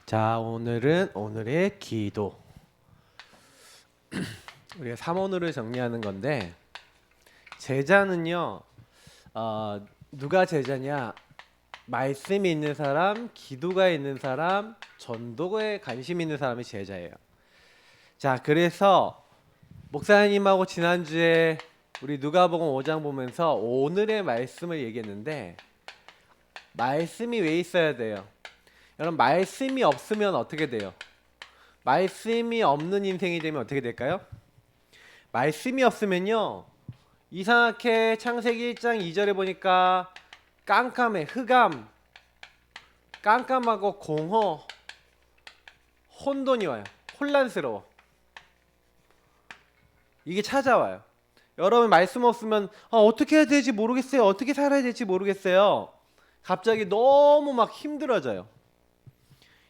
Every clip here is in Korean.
자, 오늘은 오늘의 기도. 우리가 3원으로 정리하는 건데, 제자는요, 누가 제자냐? 말씀이 있는 사람, 기도가 있는 사람, 전도에 관심 있는 사람이 제자예요. 자, 그래서 목사님하고 지난주에 우리 누가복음 5장 보면서 오늘의 말씀을 얘기했는데, 말씀이 왜 있어야 돼요? 여러분, 말씀이 없으면 어떻게 돼요? 말씀이 없는 인생이 되면 어떻게 될까요? 말씀이 없으면요, 이상하게 창세기 1장 2절에 보니까 깜깜해, 흑암, 깜깜하고 공허, 혼돈이 와요. 혼란스러워. 이게 찾아와요. 여러분, 말씀 없으면 어떻게 해야 될지 모르겠어요. 어떻게 살아야 될지 모르겠어요. 갑자기 너무 막 힘들어져요.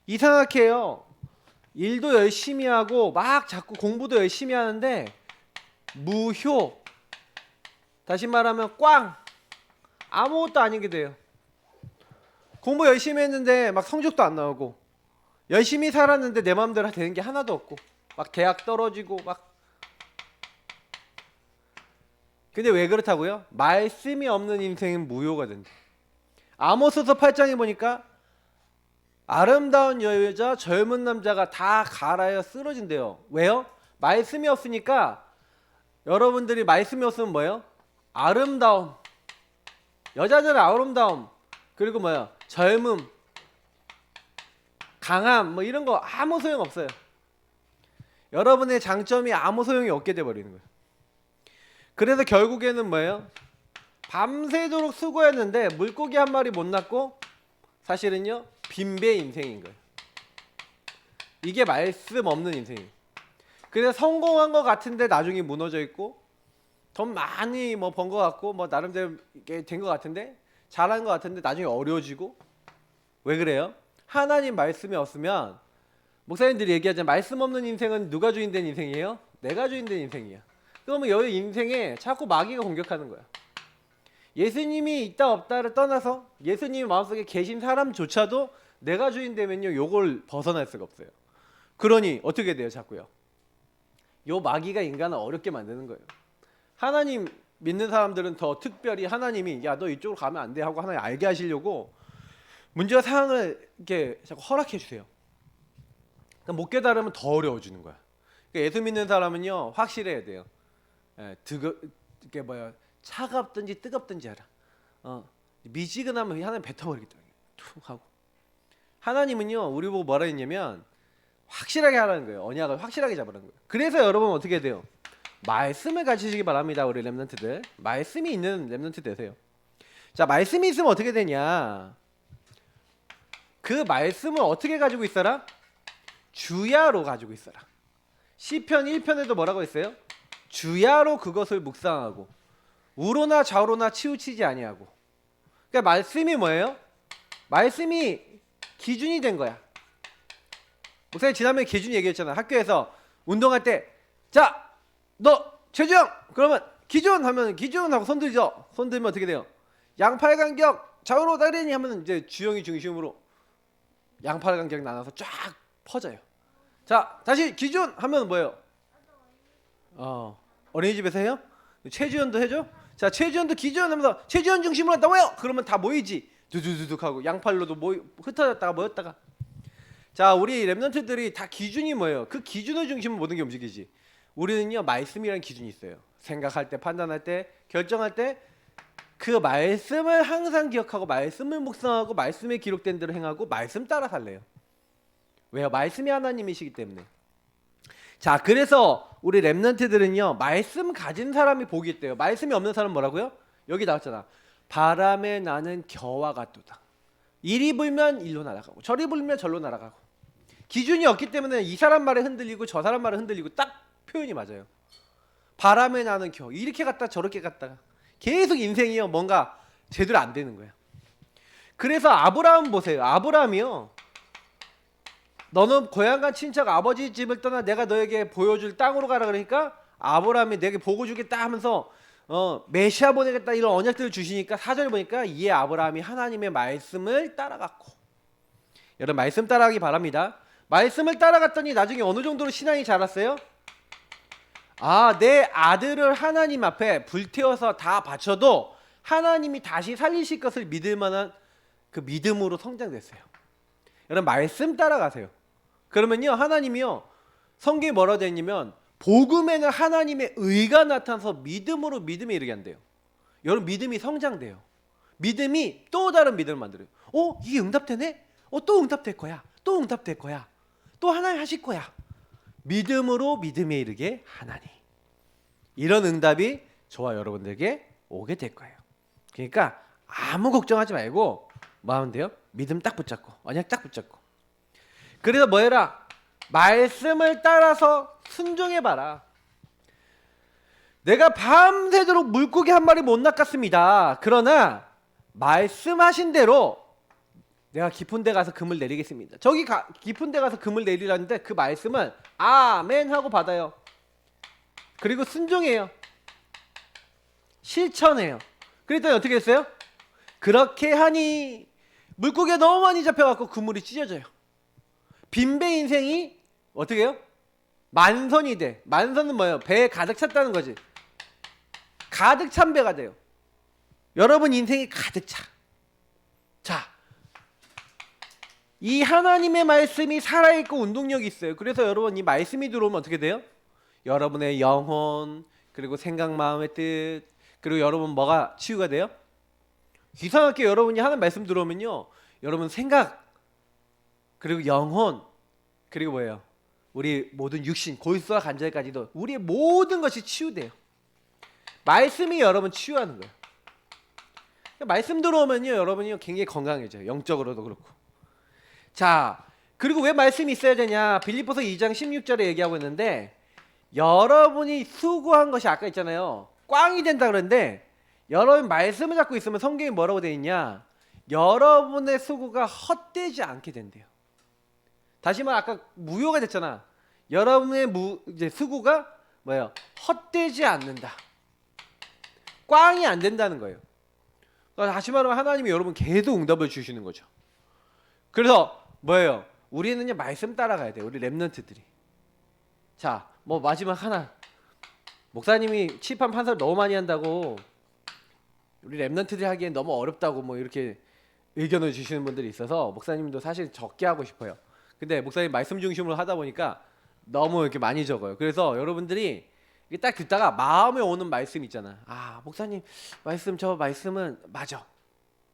이상하게요, 일도 열심히 하고 막 자꾸 공부도 열심히 하는데 무효, 다시 말하면 꽝, 아무것도 아니게 돼요. 공부 열심히 했는데 막 성적도 안 나오고, 열심히 살았는데 내 마음대로 되는 게 하나도 없고, 막 대학 떨어지고 막. 근데 왜 그렇다고요? 말씀이 없는 인생은 무효가 된다. 아모스서 8장에 보니까 아름다운 여자, 젊은 남자가 다 갈아여 쓰러진대요. 왜요? 말씀이 없으니까. 여러분들이 말씀이 없으면 뭐예요? 아름다움, 여자들은 아름다움, 그리고 뭐예요? 젊음, 강함, 뭐 이런 거 아무 소용 없어요. 여러분의 장점이 아무 소용이 없게 돼버리는 거예요. 그래서 결국에는 뭐예요? 밤새도록 수고했는데 물고기 한 마리 못 낳고 사실은요, 빈배 인생인 거예요. 이게 말씀 없는 인생이에요. 그래서 성공한 것 같은데 나중에 무너져 있고, 돈 많이 뭐 번 것 같고, 뭐 나름대로 된 것 같은데, 잘한 것 같은데 나중에 어려워지고. 왜 그래요? 하나님 말씀이 없으면, 목사님들이 얘기하자면 말씀 없는 인생은 누가 주인된 인생이에요? 내가 주인된 인생이야. 그러면 여기 인생에 자꾸 마귀가 공격하는 거야. 예수님이 있다 없다를 떠나서 예수님이 마음속에 계신 사람조차도 내가 주인 되면요, 요걸 벗어날 수가 없어요. 그러니 어떻게 돼요? 자꾸요, 요 마귀가 인간을 어렵게 만드는 거예요. 하나님 믿는 사람들은 더 특별히 하나님이 야, 너 이쪽으로 가면 안 돼 하고 하나님 알게 하시려고 문제와 상황을 이렇게 자꾸 허락해 주세요. 못 깨달으면 더 어려워지는 거야. 그러니까 예수 믿는 사람은요, 확실해야 돼요. 이게 뭐야, 차갑든지 뜨겁든지 알아. 미지근하면 하나님 뱉어버리겠다. 툭 하고. 하나님은요, 우리 보고 뭐라 했냐면 확실하게 하라는 거예요. 언약을 확실하게 잡으라는 거예요. 그래서 여러분 어떻게 돼요? 말씀을 가지시기 바랍니다. 우리 렘넌트들, 말씀이 있는 렘넌트 되세요. 자, 말씀이 있으면 어떻게 되냐? 그 말씀을 어떻게 가지고 있어라? 주야로 가지고 있어라. 시편 1편에도 뭐라고 했어요? 주야로 그것을 묵상하고 우로나 좌로나 치우치지 아니하고. 그러니까 말씀이 뭐예요? 말씀이 기준이 된 거야. 목사님 지난번에 기준 얘기했잖아. 학교에서 운동할 때, 자, 너 최주영 그러면 기준 하면 기준 하고 손 들죠. 손 들면 어떻게 돼요? 양팔 간격 좌우로 나란히 하면 이제 주영이 중심으로 양팔 간격 나눠서 쫙 퍼져요. 자, 다시 기준 하면 뭐예요? 어린이집에서 해요? 최주연도 해줘? 자, 최주연도 기준 하면서 최주연 중심으로 나와요. 그러면 다 모이지. 두두두둑 하고 양팔로도 흩어졌다가 모였다가. 자, 우리 렘넌트들이 다 기준이 뭐예요? 그 기준을 중심으로 모든 게 움직이지. 우리는요, 말씀이라는 기준이 있어요. 생각할 때, 판단할 때, 결정할 때 그 말씀을 항상 기억하고 말씀을 묵상하고 말씀에 기록된 대로 행하고 말씀 따라 살래요. 왜요? 말씀이 하나님이시기 때문에. 자, 그래서 우리 렘넌트들은요, 말씀 가진 사람이 복이 있대요. 말씀이 없는 사람은 뭐라고요? 여기 나왔잖아. 바람에 나는 겨와 같도다. 이리 불면 일로 날아가고 저리 불면 절로 날아가고. 기준이 없기 때문에 이 사람 말에 흔들리고 저 사람 말에 흔들리고. 딱 표현이 맞아요. 바람에 나는 겨, 이렇게 갔다 저렇게 갔다가 계속 인생이요, 뭔가 제대로 안 되는 거예요. 그래서 아브라함 보세요. 아브라함이요, 너는 고향간 친척 아버지 집을 떠나 내가 너에게 보여줄 땅으로 가라 그러니까 아브라함이 내게 보고 주겠다 하면서 메시아 보내겠다 이런 언약들을 주시니까 4절 보니까 이에 아브라함이 하나님의 말씀을 따라갔고. 여러분 말씀 따라하기 바랍니다. 말씀을 따라갔더니 나중에 어느 정도로 신앙이 자랐어요? 아, 내 아들을 하나님 앞에 불태워서 다 바쳐도 하나님이 다시 살리실 것을 믿을 만한 그 믿음으로 성장됐어요. 여러분 말씀 따라가세요. 그러면요 하나님이요 성경에 뭐라고 되어 있냐면 복음에는 하나님의 의가 나타나서 믿음으로 믿음에 이르게 한대요. 여러분 믿음이 성장돼요. 믿음이 또 다른 믿음을 만들어요. 이게 응답되네? 또 응답될 거야. 또 응답될 거야. 또 하나님 하실 거야. 믿음으로 믿음에 이르게 하나니. 이런 응답이 저와 여러분들에게 오게 될 거예요. 그러니까 아무 걱정하지 말고 뭐 하면 돼요? 믿음 딱 붙잡고 언약 딱 붙잡고. 그래서 뭐 해라? 말씀을 따라서 순종해봐라. 내가 밤새도록 물고기 한 마리 못 낚았습니다. 그러나 말씀하신 대로 내가 깊은 데 가서 금을 내리겠습니다. 저기 깊은 데 가서 금을 내리라는데 그 말씀은 아멘 하고 받아요. 그리고 순종해요. 실천해요. 그랬더니 어떻게 했어요? 그렇게 하니 물고기가 너무 많이 잡혀갖고 그물이 찢어져요. 빈배 인생이 어떻게 해요? 만선이 돼. 만선은 뭐예요? 배에 가득 찼다는 거지. 가득 찬 배가 돼요. 여러분 인생이 가득 차. 자, 이 하나님의 말씀이 살아있고 운동력이 있어요. 그래서 여러분 이 말씀이 들어오면 어떻게 돼요? 여러분의 영혼, 그리고 생각, 마음의 뜻, 그리고 여러분 뭐가 치유가 돼요? 이상하게 여러분이 하는 말씀 들어오면요 여러분 생각, 그리고 영혼, 그리고 뭐예요? 우리 모든 육신, 골수와 관절까지도 우리의 모든 것이 치유돼요. 말씀이 여러분 치유하는 거예요. 말씀 들어오면요 여러분이 굉장히 건강해져요. 영적으로도 그렇고. 자, 그리고 왜 말씀이 있어야 되냐? 빌립보서 2장 16절에 얘기하고 있는데 여러분이 수고한 것이 아까 있잖아요. 꽝이 된다 그러는데 여러분 말씀을 잡고 있으면 성경에 뭐라고 되어 있냐? 여러분의 수고가 헛되지 않게 된대요. 다시 말해 아까 무효가 됐잖아. 여러분의 이제 수고가 뭐예요? 헛되지 않는다. 꽝이 안 된다는 거예요. 다시 말하면 하나님이 여러분 계속 응답을 주시는 거죠. 그래서 뭐예요? 우리는요 말씀 따라가야 돼요. 우리 렘넌트들이. 자, 뭐 마지막 하나. 목사님이 칠판 판사를 너무 많이 한다고 우리 렘넌트들이 하기엔 너무 어렵다고 뭐 이렇게 의견을 주시는 분들이 있어서 목사님도 사실 적게 하고 싶어요. 근데 목사님 말씀 중심으로 하다 보니까 너무 이렇게 많이 적어요. 그래서 여러분들이 딱 듣다가 마음에 오는 말씀 있잖아. 아, 목사님 저 말씀은 맞아.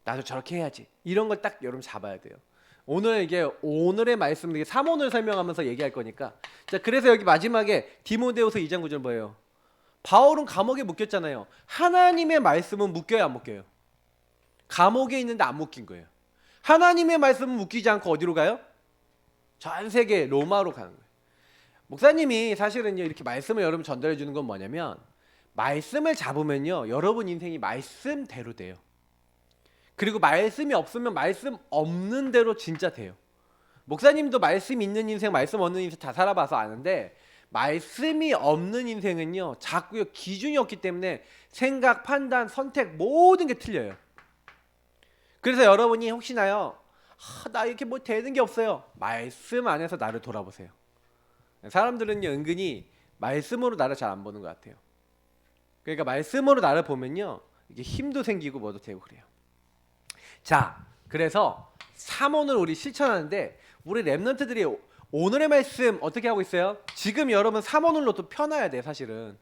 나도 저렇게 해야지. 이런 걸 딱 여러분 잡아야 돼요. 오늘 이게 오늘의 말씀, 이게 3오늘 설명하면서 얘기할 거니까. 자, 그래서 여기 마지막에 디모데후서 2장 9절 뭐예요? 바울은 감옥에 묶였잖아요. 하나님의 말씀은 묶여요, 안 묶여요? 감옥에 있는데 안 묶인 거예요. 하나님의 말씀은 묶이지 않고 어디로 가요? 전 세계 로마로 가는 거예요. 목사님이 사실은 이렇게 말씀을 여러분 전달해 주는 건 뭐냐면 말씀을 잡으면요 여러분 인생이 말씀대로 돼요. 그리고 말씀이 없으면 말씀 없는 대로 진짜 돼요. 목사님도 말씀 있는 인생, 말씀 없는 인생 다 살아봐서 아는데 말씀이 없는 인생은요 자꾸요 기준이 없기 때문에 생각, 판단, 선택 모든 게 틀려요. 그래서 여러분이 혹시나요 나 이렇게 뭐 되는 게 없어요. 말씀 안에서 나를 돌아보세요. 사람들은요 은근히 말씀으로 나를 잘 안 보는 것 같아요. 그러니까 말씀으로 나를 보면요 이게 힘도 생기고 뭐도 되고 그래요. 자, 그래서 3원을 우리 실천하는데 우리 랩런트들이 오늘의 말씀 어떻게 하고 있어요? 지금 여러분 3원을로 또 펴놔야 돼. 사실은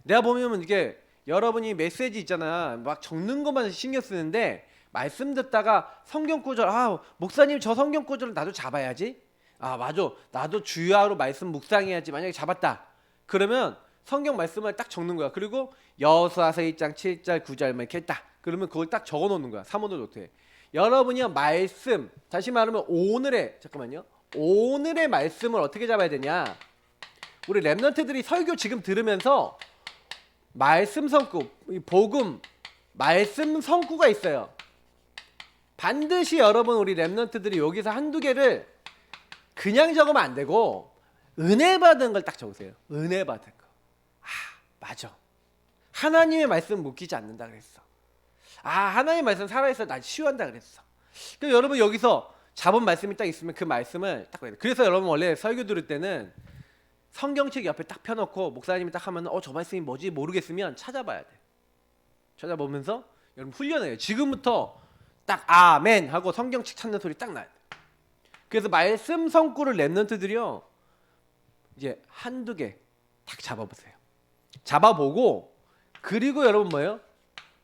내가 보면 이게 여러분이 메시지 있잖아 막 적는 것만 신경 쓰는데 말씀 듣다가 성경 구절 목사님 저 성경 구절을 나도 잡아야지. 맞아 나도 주야로 말씀 묵상해야지. 만약에 잡았다 그러면 성경 말씀을 딱 적는 거야. 그리고 여호수아서 1장 7절 9절 이렇게 했다 그러면 그걸 딱 적어 놓는 거야. 3원을 노트에. 여러분이요 말씀 다시 말하면 오늘의 말씀을 어떻게 잡아야 되냐? 우리 랩런트들이 설교 지금 들으면서 말씀 성구, 복음 말씀 성구가 있어요. 반드시 여러분 우리 랩런트들이 여기서 한두 개를 그냥 적으면 안 되고 은혜 받은 걸 딱 적으세요. 은혜 받은 거. 맞아. 하나님의 말씀 묶이지 않는다 그랬어. 하나님의 말씀 살아있어 날 치유한다 그랬어. 그럼 여러분 여기서 잡은 말씀이 딱 있으면 그 말씀을 딱 해야 돼. 그래서 여러분 원래 설교 들을 때는 성경책 옆에 딱 펴놓고 목사님이 딱 하면 저 말씀이 뭐지 모르겠으면 찾아봐야 돼. 찾아보면서 여러분 훈련해요. 지금부터 딱 아멘 하고 성경책 찾는 소리 딱 나야 돼. 그래서 말씀 성구를 랩런트들이요 이제 한두 개 딱 잡아보세요. 잡아보고 그리고 여러분 뭐예요?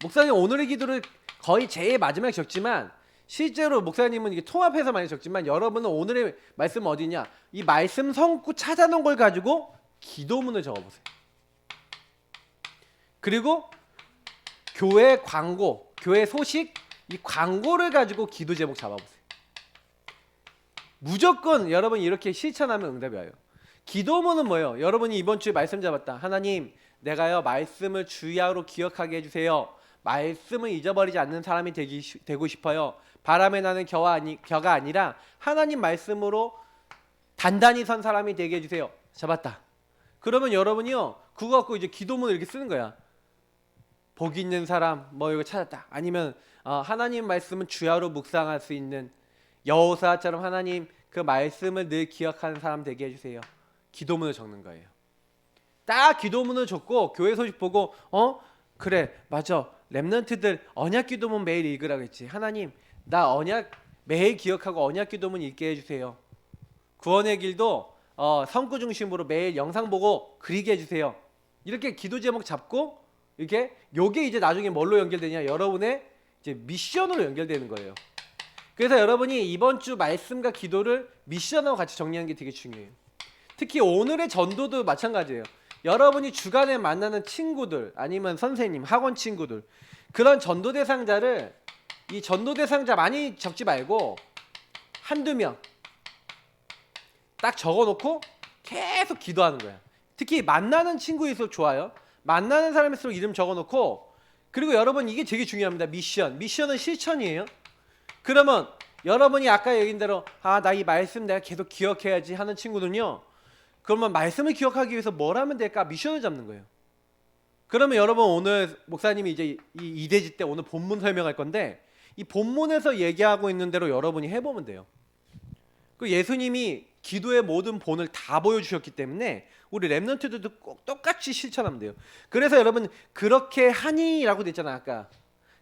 목사님 오늘의 기도를 거의 제일 마지막에 적지만 실제로 목사님은 이게 통합해서 많이 적지만 여러분은 오늘의 말씀 어디냐? 이 말씀 성구 찾아놓은 걸 가지고 기도문을 적어보세요. 그리고 교회 광고, 교회 소식 이 광고를 가지고 기도 제목 잡아보세요. 무조건 여러분 이렇게 실천하면 응답이 와요. 기도문은 뭐예요? 여러분이 이번 주에 말씀 잡았다. 하나님 내가요 말씀을 주야로 기억하게 해주세요. 말씀을 잊어버리지 않는 사람이 되고 싶어요. 바람에 나는 겨가 아니라 하나님 말씀으로 단단히 선 사람이 되게 해주세요. 잡았다. 그러면 여러분이요 그거 갖고 이제 기도문을 이렇게 쓰는 거야. 복 있는 사람 뭐 이거 찾았다. 아니면 하나님 말씀은 주야로 묵상할 수 있는 여호사처럼 하나님 그 말씀을 늘 기억하는 사람 되게 해주세요. 기도문을 적는 거예요. 딱 기도문을 적고 교회 소식 보고 그래 맞아 랩런트들 언약 기도문 매일 읽으라고 했지. 하나님 나 언약 매일 기억하고 언약 기도문 읽게 해주세요. 구원의 길도 성구 중심으로 매일 영상 보고 그리게 해주세요. 이렇게 기도 제목 잡고 이렇게 요게 이제 나중에 뭘로 연결되냐 여러분의 이제 미션으로 연결되는 거예요. 그래서 여러분이 이번 주 말씀과 기도를 미션하고 같이 정리하는 게 되게 중요해요. 특히 오늘의 전도도 마찬가지예요. 여러분이 주간에 만나는 친구들 아니면 선생님, 학원 친구들 그런 전도 대상자를 이 전도 대상자 많이 적지 말고 한두 명 딱 적어놓고 계속 기도하는 거야. 특히 만나는 친구일수록 좋아요. 만나는 사람일수록 이름 적어놓고 그리고 여러분 이게 되게 중요합니다. 미션은 실천이에요. 그러면 여러분이 아까 얘기한 대로 나 이 말씀 내가 계속 기억해야지 하는 친구들은요. 그러면 말씀을 기억하기 위해서 뭘 하면 될까? 미션을 잡는 거예요. 그러면 여러분 오늘 목사님이 이제 이 2대지 때 오늘 본문 설명할 건데 이 본문에서 얘기하고 있는 대로 여러분이 해보면 돼요. 그 예수님이 기도의 모든 본을 다 보여주셨기 때문에 우리 랩런트들도 꼭 똑같이 실천하면 돼요. 그래서 여러분 그렇게 하니 라고 됐잖아 아까.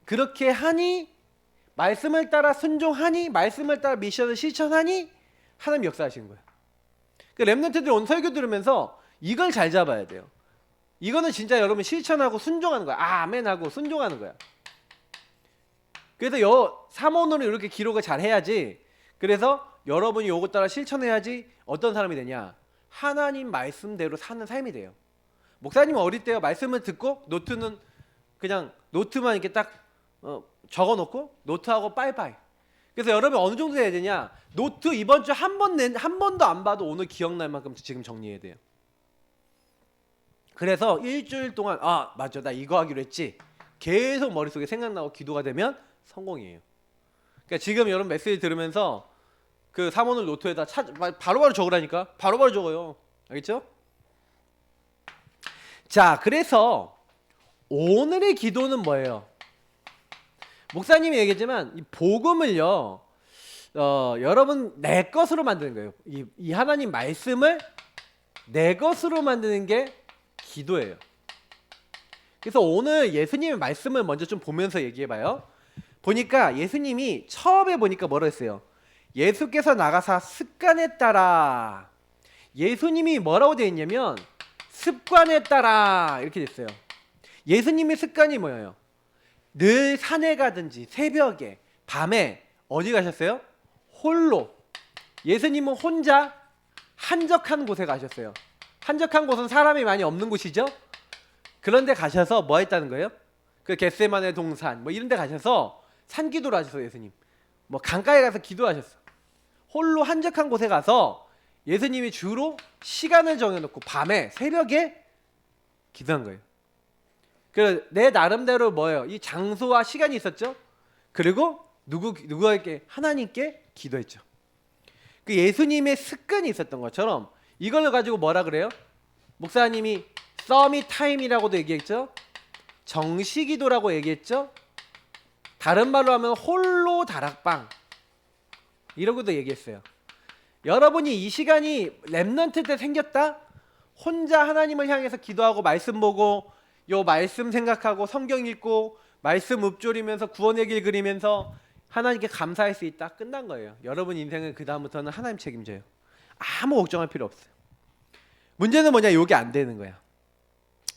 그렇게 하니 말씀을 따라 순종하니 말씀을 따라 미션을 실천하니 하나님 역사하시는 거예요. 그 랩런트들 오늘 설교 들으면서 이걸 잘 잡아야 돼요. 이거는 진짜 여러분 실천하고 순종하는 거야. 아멘하고 순종하는 거야. 그래서 3원으로 이렇게 기록을 잘 해야지. 그래서 여러분이 요거 따라 실천해야지 어떤 사람이 되냐. 하나님 말씀대로 사는 삶이 돼요. 목사님은 어릴 때요 말씀을 듣고 노트는 그냥 노트만 이렇게 딱 적어놓고 노트하고 빠이빠이. 그래서 여러분 어느 정도 해야 되냐. 노트 이번 주 한 번도 안 봐도 오늘 기억날 만큼 지금 정리해야 돼요. 그래서 일주일 동안 맞아 나 이거 하기로 했지 계속 머릿속에 생각나고 기도가 되면 성공이에요. 그러니까 지금 여러분 메시지 들으면서 그 3원을 노트에다 바로바로 적으라니까. 바로바로 적어요. 알겠죠? 자 그래서 오늘의 기도는 뭐예요? 목사님이 얘기했지만 이 복음을요 여러분 내 것으로 만드는 거예요. 이 하나님 말씀을 내 것으로 만드는 게 기도예요. 그래서 오늘 예수님의 말씀을 먼저 좀 보면서 얘기해봐요. 보니까 예수님이 처음에 보니까 뭐라 했어요? 예수께서 나가사 습관에 따라. 예수님이 뭐라고 되어 있냐면 습관에 따라 이렇게 됐어요. 예수님의 습관이 뭐예요? 늘 산에 가든지 새벽에 밤에 어디 가셨어요? 홀로. 예수님은 혼자 한적한 곳에 가셨어요. 한적한 곳은 사람이 많이 없는 곳이죠. 그런데 가셔서 뭐 했다는 거예요? 그 겟세마네 동산 뭐 이런 데 가셔서 산기도를 하셨어요. 예수님 뭐 강가에 가서 기도하셨어. 홀로 한적한 곳에 가서 예수님이 주로 시간을 정해놓고 밤에 새벽에 기도한 거예요. 그 내 나름대로 뭐예요? 이 장소와 시간이 있었죠. 그리고 누구에게? 하나님께 기도했죠. 그 예수님의 습관이 있었던 것처럼 이걸 가지고 뭐라 그래요? 목사님이 서밋 타임이라고도 얘기했죠. 정시기도라고 얘기했죠. 다른 말로 하면 홀로 다락방. 이러고도 얘기했어요. 여러분이 이 시간이 렘넌트 때 생겼다? 혼자 하나님을 향해서 기도하고 말씀 보고 요 말씀 생각하고 성경 읽고 말씀 읊조리면서 구원의 길 그리면서 하나님께 감사할 수 있다. 끝난 거예요. 여러분 인생은 그 다음부터는 하나님 책임져요. 아무 걱정할 필요 없어요. 문제는 뭐냐? 요게 안 되는 거야.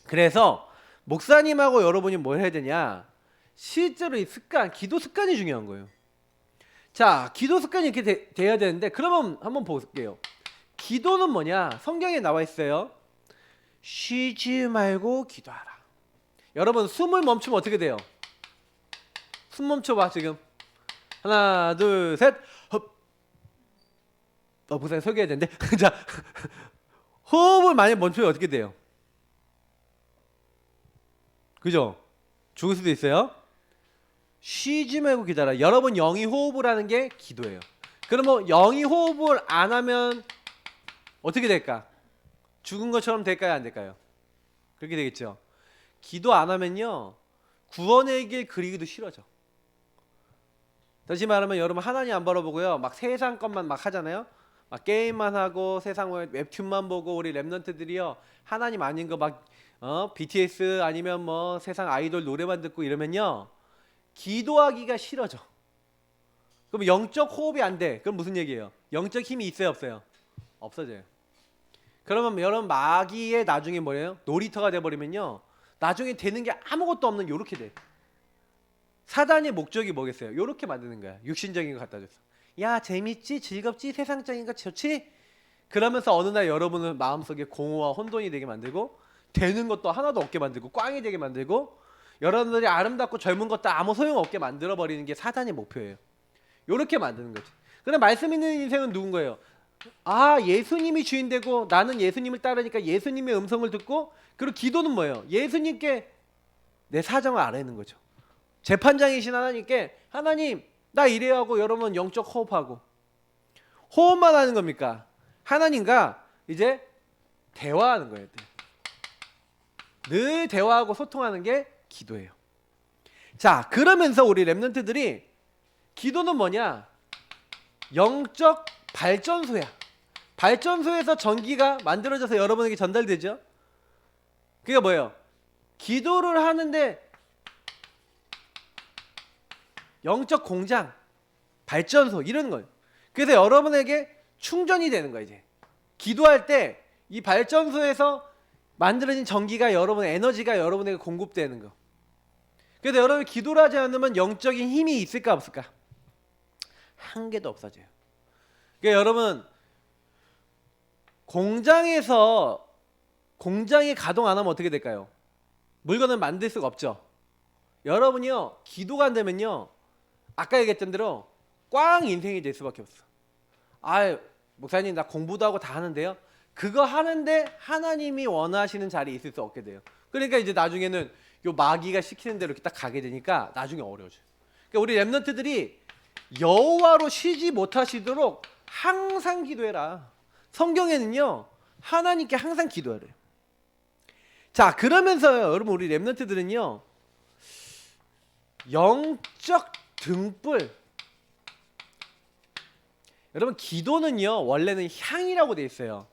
그래서 목사님하고 여러분이 뭘 해야 되냐? 실제로 이 습관, 기도 습관이 중요한 거예요. 자, 기도 습관이 이렇게 돼야 되는데 그러면 한번 볼게요. 기도는 뭐냐? 성경에 나와 있어요. 쉬지 말고 기도하라. 여러분 숨을 멈추면 어떻게 돼요? 숨 멈춰봐 지금. 하나 둘 셋. 흡. 목사님 설교해야 되는데. 자, 호흡을 많이 멈추면 어떻게 돼요? 그죠? 죽을 수도 있어요. 쉬지 말고 기다려. 여러분 영이 호흡을 하는 게 기도예요. 그러면 영이 호흡을 안 하면 어떻게 될까? 죽은 것처럼 될까요? 안 될까요? 그렇게 되겠죠. 기도 안 하면요 구원의 길 그리기도 싫어져. 다시 말하면 여러분 하나님 안 바라보고요 막 세상 것만 막 하잖아요. 막 게임만 하고 세상 웹툰만 보고 우리 랩런트들이요 하나님 아닌 거 막 BTS 아니면 뭐 세상 아이돌 노래만 듣고 이러면요 기도하기가 싫어져. 그럼 영적 호흡이 안 돼. 그럼 무슨 얘기예요? 영적 힘이 있어요 없어요? 없어져요. 그러면 여러분 마귀의 나중에 뭐예요? 놀이터가 돼버리면요 나중에 되는 게 아무것도 없는 요렇게 돼. 사단의 목적이 뭐겠어요? 요렇게 만드는 거야. 육신적인 거 갖다 줘서 야 재밌지? 즐겁지? 세상적인 거 좋지? 그러면서 어느 날 여러분은 마음속에 공허와 혼돈이 되게 만들고 되는 것도 하나도 없게 만들고 꽝이 되게 만들고 여러분들이 아름답고 젊은 것도 아무 소용없게 만들어버리는 게 사단의 목표예요. 요렇게 만드는 거지. 근데 말씀 있는 인생은 누군 거예요? 아 예수님이 주인 되고 나는 예수님을 따르니까 예수님의 음성을 듣고 그리고 기도는 뭐예요? 예수님께 내 사정을 아뢰는 거죠. 재판장이신 하나님께 하나님 나 이래야 하고 여러분 영적 호흡하고 호흡만 하는 겁니까? 하나님과 이제 대화하는 거예요. 늘 대화하고 소통하는 게 기도예요. 자 그러면서 우리 랩런트들이 기도는 뭐냐? 영적 발전소야. 발전소에서 전기가 만들어져서 여러분에게 전달되죠. 그게 뭐예요? 기도를 하는데 영적 공장, 발전소 이런 거예요. 그래서 여러분에게 충전이 되는 거예요. 이제 기도할 때 이 발전소에서 만들어진 전기가 여러분의 에너지가 여러분에게 공급되는 거. 그래서 여러분이 기도를 하지 않으면 영적인 힘이 있을까 없을까? 한 개도 없어져요. 그러니까 여러분 공장에서 공장이 가동 안 하면 어떻게 될까요? 물건을 만들 수가 없죠. 여러분이요 기도가 안 되면요 아까 얘기했던 대로 꽝 인생이 될 수밖에 없어. 아 목사님 나 공부도 하고 다 하는데요. 그거 하는데 하나님이 원하시는 자리에 있을 수 없게 돼요. 그러니까 이제 나중에는 요 마귀가 시키는 대로 이렇게 딱 가게 되니까 나중에 어려워져요. 그러니까 우리 랩런트들이 여호와로 쉬지 못하시도록 항상 기도해라. 성경에는요 하나님께 항상 기도하래요. 자 그러면서요 여러분 우리 랩런트들은요 영적 등불. 여러분 기도는요 원래는 향이라고 돼 있어요.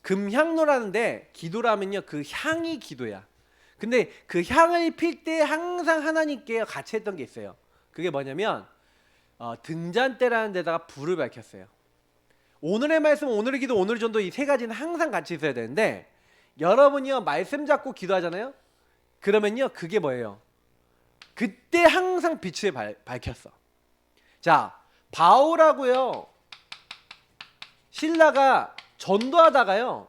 금향로라는데 기도라면요 그 향이 기도야. 근데 그 향을 필 때 항상 하나님께 같이 했던 게 있어요. 그게 뭐냐면 등잔대라는 데다가 불을 밝혔어요. 오늘의 말씀, 오늘의 기도, 오늘의 전도 이 세 가지는 항상 같이 있어야 되는데 여러분이요 말씀 잡고 기도하잖아요. 그러면요 그게 뭐예요? 그때 항상 빛을 밝혔어. 자 바울하고요 신라가 전도하다가요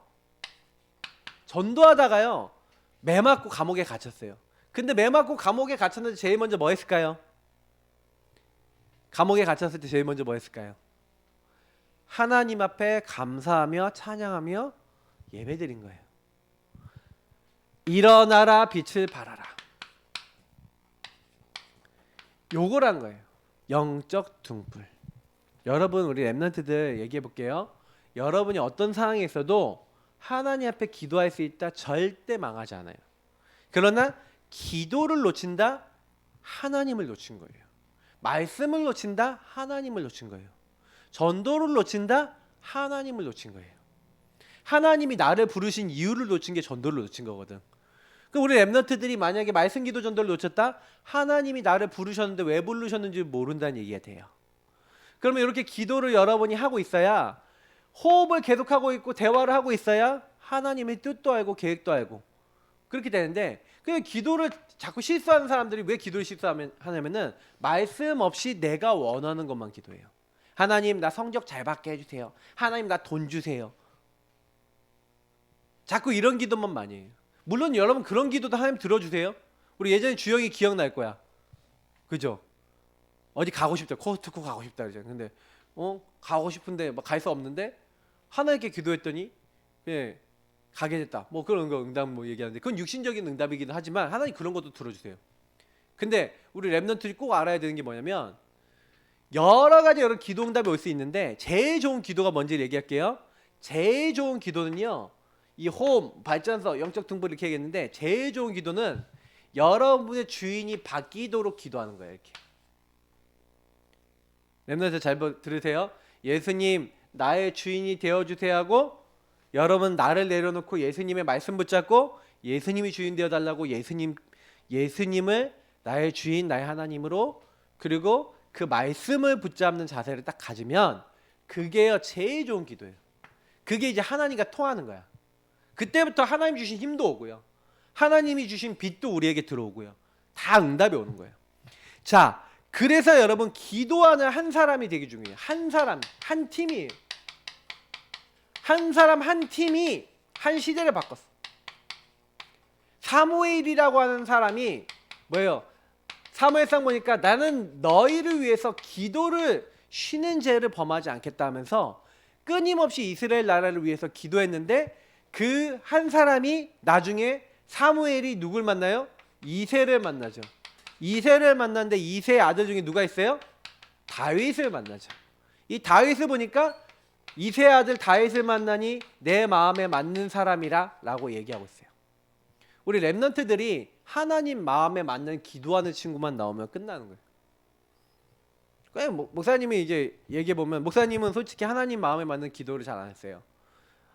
매 맞고 감옥에 갇혔어요. 근데 매 맞고 감옥에 갇혔는데 제일 먼저 뭐 했을까요? 감옥에 갇혔을 때 제일 먼저 뭐 했을까요? 하나님 앞에 감사하며 찬양하며 예배드린 거예요. 일어나라 빛을 발하라. 요거란 거예요. 영적 등불. 여러분 우리 랩런트들 얘기해 볼게요. 여러분이 어떤 상황에 있어도 하나님 앞에 기도할 수 있다. 절대 망하지 않아요. 그러나 기도를 놓친다. 하나님을 놓친 거예요. 말씀을 놓친다. 하나님을 놓친 거예요. 전도를 놓친다? 하나님을 놓친 거예요. 하나님이 나를 부르신 이유를 놓친 게 전도를 놓친 거거든. 그럼 우리 랩런트들이 만약에 말씀 기도 전도를 놓쳤다? 하나님이 나를 부르셨는데 왜 부르셨는지 모른다는 얘기가 돼요. 그러면 이렇게 기도를 여러분이 하고 있어야, 호흡을 계속하고 있고 대화를 하고 있어야 하나님의 뜻도 알고 계획도 알고 그렇게 되는데, 그 기도를 자꾸 실수하는 사람들이 왜 기도를 실수하냐면은 말씀 없이 내가 원하는 것만 기도해요. 하나님 나 성적 잘 받게 해주세요. 하나님 나 돈 주세요. 자꾸 이런 기도만 많이 해요. 물론 여러분 그런 기도도 하나님 들어주세요. 우리 예전에 주영이 기억날 거야. 그죠? 어디 가고 싶다. 코스트코 가고 싶다 그러잖아. 근데 가고 싶은데 갈 수 없는데 하나님께 기도했더니 예, 가게 됐다. 뭐 그런 거 응답 뭐 얘기하는데 그건 육신적인 응답이기는 하지만 하나님 그런 것도 들어주세요. 근데 우리 랩런트들이 꼭 알아야 되는 게 뭐냐면, 여러 가지 여러 기도 응답이 올 수 있는데 제일 좋은 기도가 뭔지 얘기할게요. 제일 좋은 기도는요, 이 홈, 발전소, 영적 등불 이렇게 얘기했는데 제일 좋은 기도는 여러분의 주인이 바뀌도록 기도하는 거예요. 이렇게. 랩런트 잘 들으세요. 예수님 나의 주인이 되어주세요 하고, 여러분 나를 내려놓고 예수님의 말씀 붙잡고 예수님이 주인 되어달라고 예수님을 나의 주인, 나의 하나님으로, 그리고 그 말씀을 붙잡는 자세를 딱 가지면 그게요 제일 좋은 기도예요. 그게 이제 하나님과 통하는 거야. 그때부터 하나님 주신 힘도 오고요, 하나님이 주신 빛도 우리에게 들어오고요, 다 응답이 오는 거예요. 자, 그래서 여러분 기도하는 한 사람이 되게 중요해요. 한 사람, 한 팀이에요. 한 사람 한 팀이 한 시대를 바꿨어. 사무엘이라고 하는 사람이 뭐예요? 사무엘상 보니까 나는 너희를 위해서 기도를 쉬는 죄를 범하지 않겠다 하면서 끊임없이 이스라엘 나라를 위해서 기도했는데, 그 한 사람이 나중에 사무엘이 누굴 만나요? 이새를 만나죠. 이새를 만났는데 이새의 아들 중에 누가 있어요? 다윗을 만나죠. 이 다윗을 보니까 이새의 아들 다윗을 만나니 내 마음에 맞는 사람이라 라고 얘기하고 있어요. 우리 랩런트들이 하나님 마음에 맞는 기도하는 친구만 나오면 끝나는 거예요. 목사님이 이제 얘기해보면, 목사님은 솔직히 하나님 마음에 맞는 기도를 잘 안 했어요.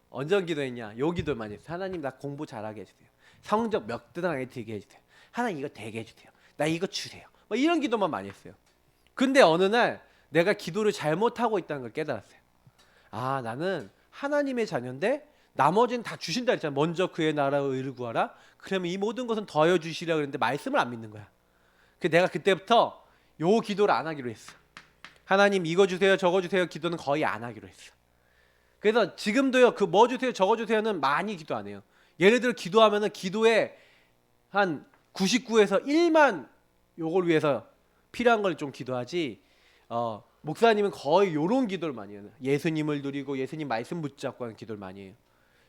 언제 기도했냐? 요 기도만 했어요. 하나님 나 공부 잘하게 해주세요. 성적 몇 등 안에 들게 해주세요. 하나님 이거 되게 해주세요. 나 이거 주세요. 뭐 이런 기도만 많이 했어요. 근데 어느 날 내가 기도를 잘못하고 있다는 걸 깨달았어요. 아, 나는 하나님의 자녀인데 나머지는 다 주신다 했잖아. 먼저 그의 나라와 의를 구하라. 그러면 이 모든 것은 더하여 주시라 그랬는데 말씀을 안 믿는 거야. 내가 그때부터 요 기도를 안 하기로 했어. 하나님 이거 주세요 저거 주세요 기도는 거의 안 하기로 했어. 그래서 지금도요, 그 뭐 주세요 저거 주세요는 많이 기도 안 해요. 예를 들어 기도하면은 기도에 한 99에서 1만 요걸 위해서 필요한 걸 좀 기도하지, 목사님은 거의 요런 기도를 많이 해요. 예수님을 누리고 예수님 말씀 붙잡고 하는 기도를 많이 해요.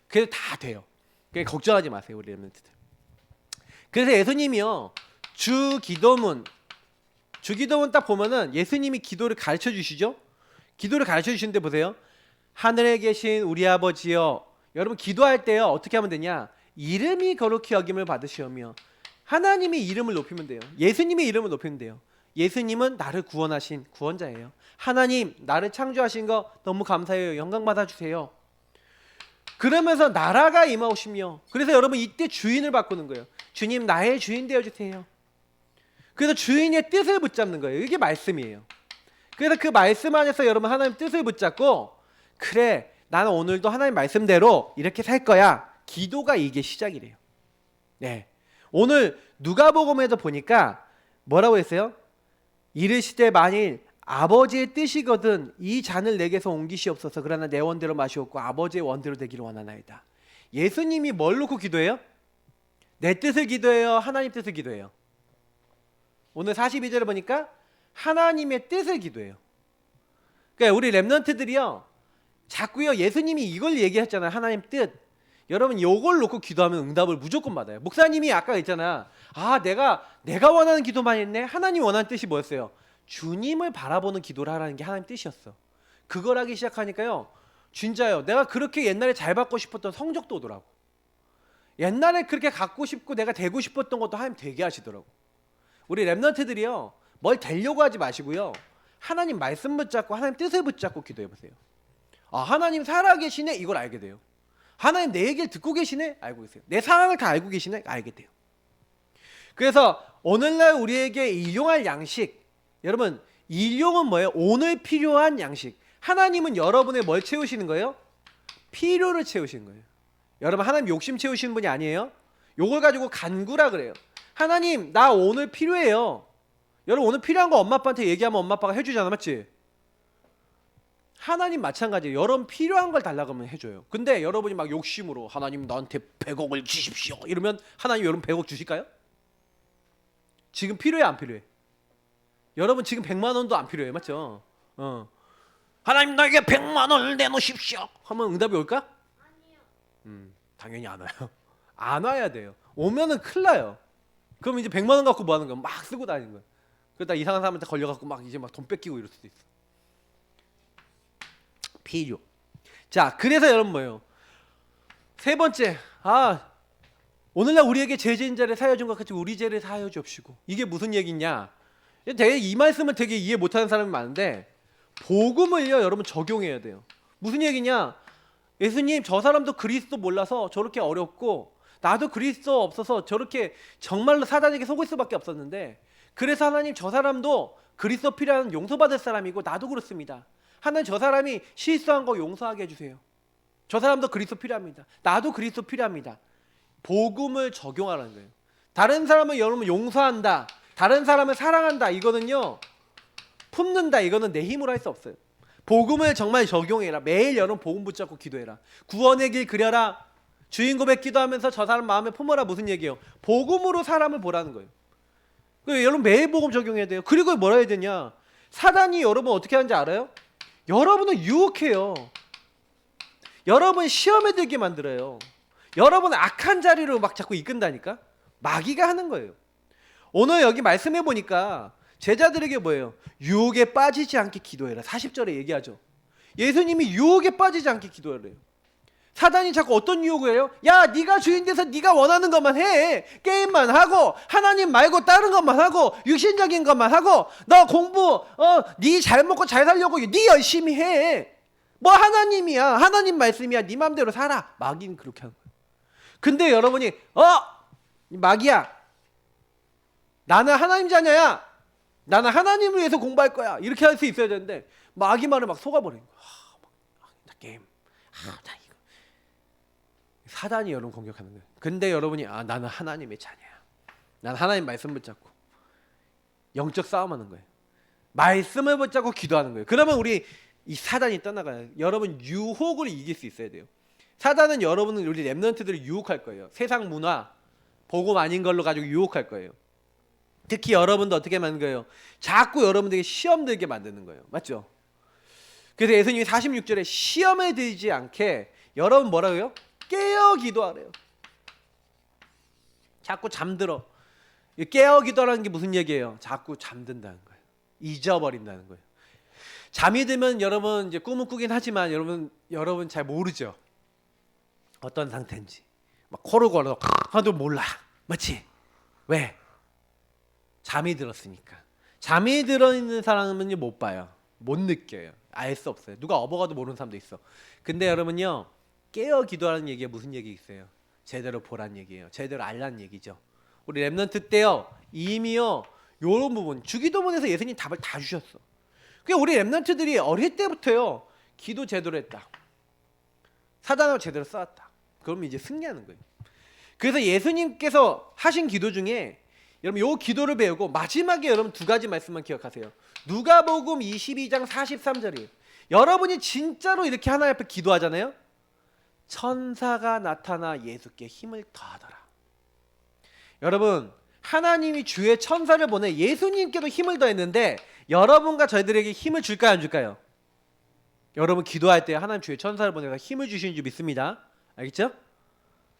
그래서 다 돼요. 그러니까 걱정하지 마세요, 우리 랩런트들. 그래서 예수님이요, 주기도문 딱 보면은 예수님이 기도를 가르쳐 주시죠. 기도를 가르쳐 주시는데 보세요. 하늘에 계신 우리 아버지여. 여러분 기도할 때요 어떻게 하면 되냐? 이름이 거룩히 여김을 받으시오며. 하나님의 이름을 높이면 돼요. 예수님의 이름을 높이면 돼요. 예수님은 나를 구원하신 구원자예요. 하나님 나를 창조하신 거 너무 감사해요. 영광 받아주세요. 그러면서 나라가 임하오시며. 그래서 여러분 이때 주인을 바꾸는 거예요. 주님 나의 주인 되어주세요. 그래서 주인의 뜻을 붙잡는 거예요. 이게 말씀이에요. 그래서 그 말씀 안에서 여러분 하나님 뜻을 붙잡고, 그래 나는 오늘도 하나님 말씀대로 이렇게 살 거야. 기도가 이게 시작이래요. 네, 오늘 누가복음에도 보니까 뭐라고 했어요? 이르시되 만일 아버지의 뜻이거든 이 잔을 내게서 옮기시옵소서. 그러나 내 원대로 마시옵고 아버지의 원대로 되기를 원하나이다. 예수님이 뭘 놓고 기도해요? 내 뜻을 기도해요? 하나님 뜻을 기도해요? 오늘 42절을 보니까 하나님의 뜻을 기도해요. 그러니까 우리 랩런트들이요 자꾸요 예수님이 이걸 얘기했잖아요. 하나님 뜻. 여러분 요걸 놓고 기도하면 응답을 무조건 받아요. 목사님이 아까 했잖아. 아 내가 원하는 기도만 했네. 하나님 원하는 뜻이 뭐였어요? 주님을 바라보는 기도를 하라는 게 하나님 뜻이었어. 그걸 하기 시작하니까요 진짜요, 내가 그렇게 옛날에 잘 받고 싶었던 성적도 오더라고. 옛날에 그렇게 갖고 싶고 내가 되고 싶었던 것도 하나님 되게 하시더라고. 우리 랩런트들이요 뭘 되려고 하지 마시고요, 하나님 말씀 붙잡고 하나님 뜻을 붙잡고 기도해 보세요. 아, 하나님 살아계시네, 이걸 알게 돼요. 하나님 내 얘기를 듣고 계시네, 알고 계세요. 내 상황을 다 알고 계시네, 알게 돼요. 그래서 오늘날 우리에게 일용할 양식, 여러분 일용은 뭐예요? 오늘 필요한 양식. 하나님은 여러분의 뭘 채우시는 거예요? 필요를 채우시는 거예요. 여러분 하나님 욕심 채우시는 분이 아니에요. 요걸 가지고 간구라 그래요. 하나님 나 오늘 필요해요. 여러분 오늘 필요한 거 엄마 아빠한테 얘기하면 엄마 아빠가 해주잖아, 맞지? 하나님 마찬가지예요. 여러분 필요한 걸 달라고 하면 해줘요. 근데 여러분이 막 욕심으로 하나님 나한테 100억을 주십시오 이러면 하나님 여러분 100억 주실까요? 지금 필요해 안 필요해? 여러분 지금 100만 원도 안 필요해, 맞죠? 하나님 나에게 100만 원을 내놓으십시오 하면 응답이 올까? 아니요. 당연히 안 와요. 안 와야 돼요. 오면은 큰일 나요. 그럼 이제 100만 원 갖고 뭐 하는 거야? 막 쓰고 다니는 거야. 그러다 이상한 사람한테 걸려갖고 막 이제 막 돈 뺏기고 이럴 수도 있어. 필요. 자, 그래서 여러분 뭐예요? 세 번째, 오늘날 우리에게 제 죄인자를 사하여 준 것 같이 우리 죄를 사하여 주옵시고. 이게 무슨 얘기냐? 되게 이 말씀을 되게 이해 못하는 사람이 많은데 복음을요 여러분 적용해야 돼요. 무슨 얘기냐? 예수님 저 사람도 그리스도 몰라서 저렇게 어렵고 나도 그리스도 없어서 저렇게 정말로 사단에게 속을 수밖에 없었는데, 그래서 하나님 저 사람도 그리스도 필요한 용서받을 사람이고 나도 그렇습니다. 하나님 저 사람이 실수한 거 용서하게 해주세요. 저 사람도 그리스도 필요합니다. 나도 그리스도 필요합니다. 복음을 적용하라는 거예요. 다른 사람을 여러분 용서한다, 다른 사람을 사랑한다, 이거는요 품는다, 이거는 내 힘으로 할 수 없어요. 복음을 정말 적용해라. 매일 여러분 복음 붙잡고 기도해라. 구원의 길 그려라. 주인 고백 기도하면서 저 사람 마음에 품어라. 무슨 얘기예요? 복음으로 사람을 보라는 거예요. 여러분 매일 복음 적용해야 돼요. 그리고 뭐라 해야 되냐? 사단이 여러분 어떻게 하는지 알아요? 여러분을 유혹해요. 여러분 시험에 들게 만들어요. 여러분 악한 자리로 막 자꾸 이끈다니까? 마귀가 하는 거예요. 오늘 여기 말씀해 보니까 제자들에게 뭐예요? 유혹에 빠지지 않게 기도해라. 40절에 얘기하죠. 예수님이 유혹에 빠지지 않게 기도하래요. 사단이 자꾸 어떤 유혹을 해요? 야, 네가 주인 돼서 네가 원하는 것만 해. 게임만 하고 하나님 말고 다른 것만 하고 육신적인 것만 하고 너 공부 네 잘 먹고 잘 살려고 네 열심히 해. 뭐 하나님이야, 하나님 말씀이야, 네 맘대로 살아. 마귀는 그렇게 하는 거예요. 근데 여러분이 마귀야, 나는 하나님 자녀야, 나는 하나님을 위해서 공부할 거야, 이렇게 할 수 있어야 되는데 마귀 말을 막 속아버리는 거야. 나 게임 나 이거. 사단이 여러분 공격하는 거예요. 근데 여러분이 나는 하나님의 자녀야, 난 하나님 말씀 붙잡고 영적 싸움하는 거예요. 말씀을 붙잡고 기도하는 거예요. 그러면 우리 이 사단이 떠나가요. 여러분 유혹을 이길 수 있어야 돼요. 사단은 여러분은 우리 렘넌트들을 유혹할 거예요. 세상 문화, 복음 아닌 걸로 가지고 유혹할 거예요. 특히 여러분도 어떻게 만든 거예요? 자꾸 여러분들에게 시험 들게 만드는 거예요. 맞죠? 그래서 예수님이 46절에 시험에 들지 않게 여러분 뭐라고요? 깨어 기도하래요. 자꾸 잠들어. 깨어 기도하라는 게 무슨 얘기예요? 자꾸 잠든다는 거예요. 잊어버린다는 거예요. 잠이 들면 여러분 이제 꿈을 꾸긴 하지만 여러분 잘 모르죠. 어떤 상태인지. 막 코를 걸어 하도 몰라. 맞지? 왜? 잠이 들었으니까. 잠이 들어 있는 사람은 못 봐요. 못 느껴요. 알 수 없어요. 누가 업어가도 모르는 사람도 있어. 근데 여러분요, 깨어 기도하는 얘기가 무슨 얘기 있어요? 제대로 보란 얘기예요. 제대로 알란 얘기죠. 우리 렘넌트 때요, 이미요 요런 부분, 주기도문에서 예수님 답을 다 주셨어. 그러니까 우리 렘넌트들이 어릴 때부터요 기도 제대로 했다, 사단을 제대로 쌓았다, 그러면 이제 승리하는 거예요. 그래서 예수님께서 하신 기도 중에 여러분 요 기도를 배우고 마지막에 여러분 두 가지 말씀만 기억하세요. 누가복음 22장 43절이에요. 여러분이 진짜로 이렇게 하나님 앞에 기도하잖아요. 천사가 나타나 예수께 힘을 더하더라. 여러분 하나님이 주의 천사를 보내 예수님께도 힘을 더했는데 여러분과 저희들에게 힘을 줄까요, 안 줄까요? 여러분 기도할 때 하나님 주의 천사를 보내서 힘을 주시는 줄 믿습니다. 알겠죠?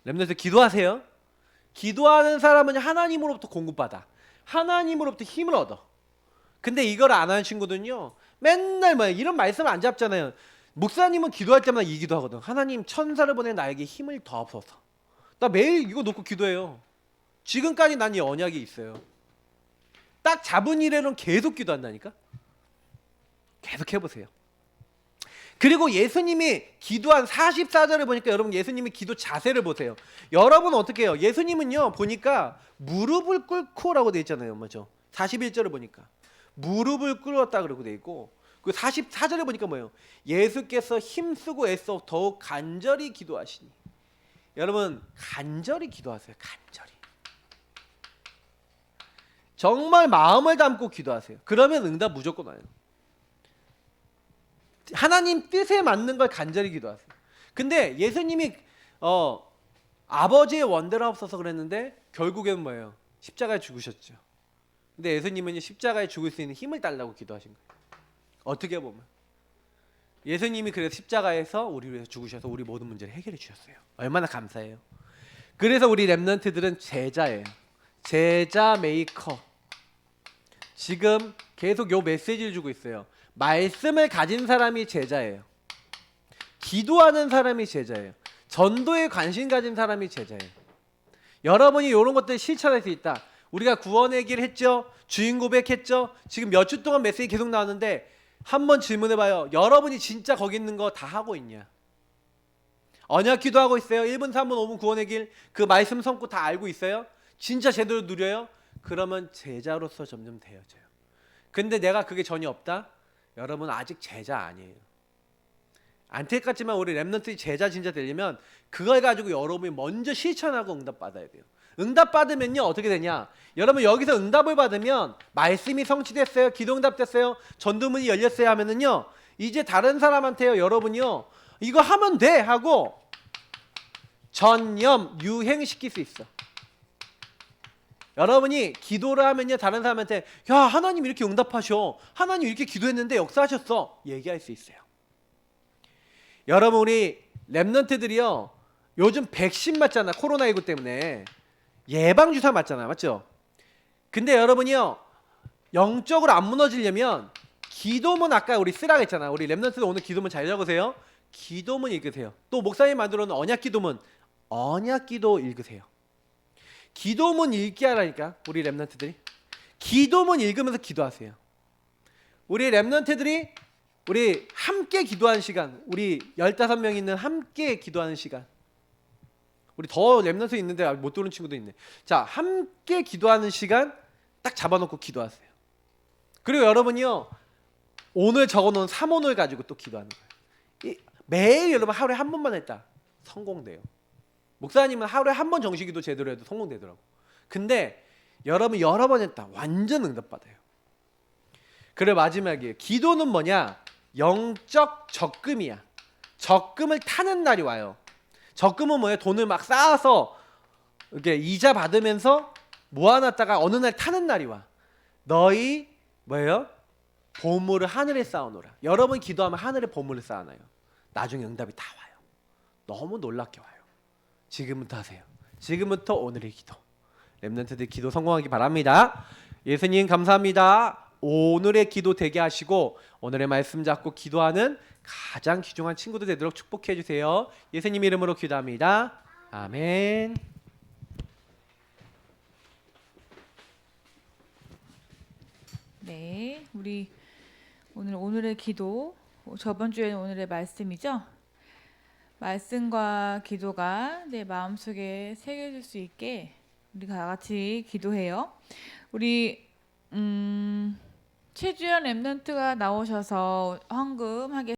렘넌트 기도하세요. 기도하는 사람은 하나님으로부터 공급받아. 하나님으로부터 힘을 얻어. 근데 이걸 안 하는 친구들은요 맨날 이런 말씀 안 잡잖아요. 목사님은 기도할 때마다 이 기도하거든. 하나님 천사를 보내 나에게 힘을 더 없어서. 나 매일 이거 놓고 기도해요. 지금까지 난 이 언약이 있어요. 딱 잡은 이래로는 계속 기도한다니까. 계속 해보세요. 그리고 예수님이 기도한 44절을 보니까 여러분 예수님이 기도 자세를 보세요. 여러분 어떻게 해요? 예수님은요 보니까 무릎을 꿇고라고 돼 있잖아요. 맞죠? 41절을 보니까 무릎을 꿇었다 그러고 돼 있고, 그 44절에 보니까 뭐예요? 예수께서 힘쓰고 애써 더욱 간절히 기도하시니. 여러분 간절히 기도하세요. 간절히. 정말 마음을 담고 기도하세요. 그러면 응답 무조건 와요. 하나님 뜻에 맞는 걸 간절히 기도하세요. 근데 예수님이 아버지의 원대로 없어서 그랬는데 결국에는 뭐예요? 십자가에 죽으셨죠. 근데 예수님은 십자가에 죽을 수 있는 힘을 달라고 기도하신 거예요. 어떻게 보면 예수님이 그래서 십자가에서 우리 위해서 죽으셔서 우리 모든 문제를 해결해 주셨어요. 얼마나 감사해요. 그래서 우리 렘넌트들은 제자예요. 제자 메이커. 지금 계속 요 메시지를 주고 있어요. 말씀을 가진 사람이 제자예요. 기도하는 사람이 제자예요. 전도에 관심 가진 사람이 제자예요. 여러분이 이런 것들 실천할 수 있다. 우리가 구원의 길 했죠. 주인 고백했죠. 지금 몇 주 동안 메시지 계속 나왔는데 한번 질문해봐요. 여러분이 진짜 거기 있는 거 다 하고 있냐? 언약 기도하고 있어요? 1분, 3분, 5분 구원의 길 그 말씀 성구 다 알고 있어요? 진짜 제대로 누려요? 그러면 제자로서 점점 되어져요. 근데 내가 그게 전혀 없다? 여러분 아직 제자 아니에요. 안타깝지만 우리 렘넌트들이 제자 진짜 되려면 그걸 가지고 여러분이 먼저 실천하고 응답 받아야 돼요. 응답 받으면요 어떻게 되냐? 여러분 여기서 응답을 받으면 말씀이 성취됐어요, 기도 응답 됐어요, 전도문이 열렸어요 하면은요 이제 다른 사람한테요 여러분이요 이거 하면 돼 하고 전염 유행시킬 수 있어. 여러분이 기도를 하면요 다른 사람한테 야 하나님 이렇게 응답하셔, 하나님 이렇게 기도했는데 역사하셨어 얘기할 수 있어요. 여러분 우리 렘넌트들이요 요즘 백신 맞잖아. 코로나19 때문에 예방주사 맞잖아. 맞죠? 근데 여러분이요 영적으로 안 무너지려면 기도문 아까 우리 쓰라고 했잖아. 우리 렘넌트들 오늘 기도문 잘 적으세요. 기도문 읽으세요. 또 목사님 만들어놓은 언약기도문 언약기도 읽으세요. 기도문 읽기 하라니까 우리 렘넌트들이. 기도문 읽으면서 기도하세요. 우리 렘넌트들이 우리 함께 기도하는 시간, 우리 15명 있는 함께 기도하는 시간. 우리 더 렘넌트 있는데 못 들은 친구도 있네. 자, 함께 기도하는 시간 딱 잡아놓고 기도하세요. 그리고 여러분이요 오늘 적어놓은 3오늘 가지고 또 기도하는 거예요. 매일 여러분 하루에 한 번만 했다 성공돼요. 목사님은 하루에 한 번 정식기도 제대로 해도 성공되더라고. 근데 여러분 여러 번 했다 완전 응답받아요. 그래 마지막이에요. 기도는 뭐냐? 영적 적금이야. 적금을 타는 날이 와요. 적금은 뭐예요? 돈을 막 쌓아서 이렇게 이자 받으면서 모아놨다가 어느 날 타는 날이 와. 너희 뭐예요? 보물을 하늘에 쌓아놓으라. 여러분 기도하면 하늘에 보물을 쌓아놔요. 나중에 응답이 다 와요. 너무 놀랍게 와요. 지금부터 하세요. 지금부터 오늘의 기도. 렘넌트들 기도 성공하기 바랍니다. 예수님 감사합니다. 오늘의 기도 되게 하시고 오늘의 말씀 잡고 기도하는 가장 귀중한 친구들 되도록 축복해 주세요. 예수님 이름으로 기도합니다. 아멘. 네, 우리 오늘의 기도, 저번 주에는 오늘의 말씀이죠. 말씀과 기도가 내 마음속에 새겨질 수 있게 우리 다 같이 기도해요. 우리 최주연 렘넌트가 나오셔서 헌금하겠습니다.